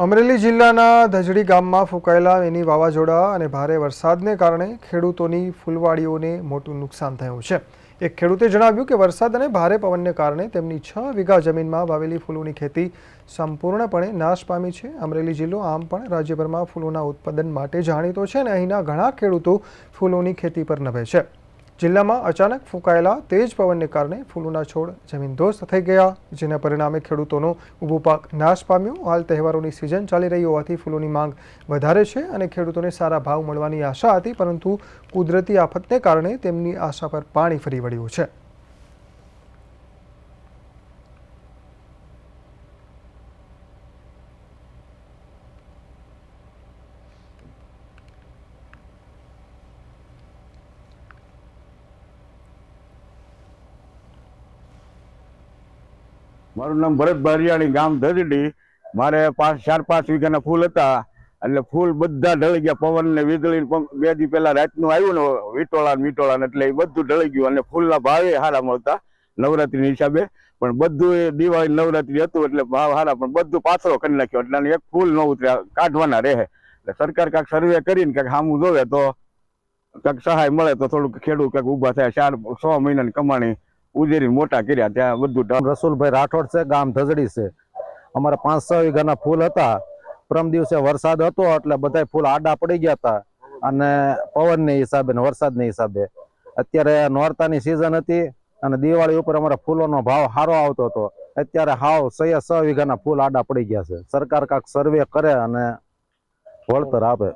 અમરેલી જિલ્લાના ધજડી ગામમાં ફૂંકાયેલા એની વાવાઝોડા અને ભારે વરસાદને કારણે ખેડૂતોની ફૂલવાડીઓને મોટું નુકસાન થયું છે। એક ખેડૂતે જણાવ્યું કે વરસાદ અને ભારે પવનને કારણે તેમની 6 વીઘા જમીનમાં વાવેલી ફૂલોની ખેતી સંપૂર્ણપણે નાશ પામી છે। અમરેલી જિલ્લો આમ પણ રાજ્યભરમાં ફૂલોના ઉત્પાદન માટે જાણીતો છે અને અહીંના ઘણા ખેડૂતો ફૂલોની ખેતી પર નભે છે। જિલ્લામાં અચાનક ફૂંકાયેલા તેજ પવનને કારણે ફૂલોના છોડ જમીનદોસ્ત થઈ ગયા, જેના પરિણામે ખેડૂતોનો ઊભો પાક નાશ પામ્યો। હાલ તહેવારોની સિઝન ચાલી રહી હોવાથી ફૂલોની માંગ વધારે છે અને ખેડૂતોને સારા ભાવ મળવાની આશા હતી, પરંતુ કુદરતી આફતને કારણે તેમની આશા પર પાણી ફરી વળ્યું છે। મારું નામ ભરત બારિયાણી, ગામ ધજડી। મારે 4-5 વીઘાના ફૂલ હતા, એટલે ફૂલ બધા ઢળી ગયા। પવન ને વીજળી 2 દી પહેલા રાતનું આવ્યું ને વીટોળા એટલે એ બધું ઢળી ગયું અને ફૂલના ભાવે સારા મળતા નવરાત્રીના હિસાબે, પણ બધું એ દિવાળી નવરાત્રી હતું એટલે ભાવ સારા, પણ બધું પાછળ કરી નાખ્યો એટલે એક ફૂલ ન ઉતર્યા, કાઢવાના રહે। એટલે સરકાર કાંઈક સર્વે કરીને કાંઈક સામું જોવે તો કાંઈક સહાય મળે તો થોડુંક ખેડૂત કાંઈક ઊભા થાય। 4-6 મહિનાની કમાણી ઉજેરી મોટા કર્યા ત્યાં બધું। રસુલભાઈ રાઠોડ છે, ગામ ધજડી છે। અમારે 5-6 વીઘાના ફૂલ હતા। પ્રમ દિવસે વરસાદ હતો એટલે બધા ફૂલ આડા પડી ગયા હતા, અને પવનને હિસાબે ને વરસાદને હિસાબે। અત્યારે નોરતાની સિઝન હતી અને દિવાળી ઉપર અમારા ફૂલોનો ભાવ સારો આવતો હતો। અત્યારે હાવ 6 વીઘાના ફૂલ આડા પડી ગયા છે। સરકાર કાંઈક સર્વે કરે અને વળતર આપે।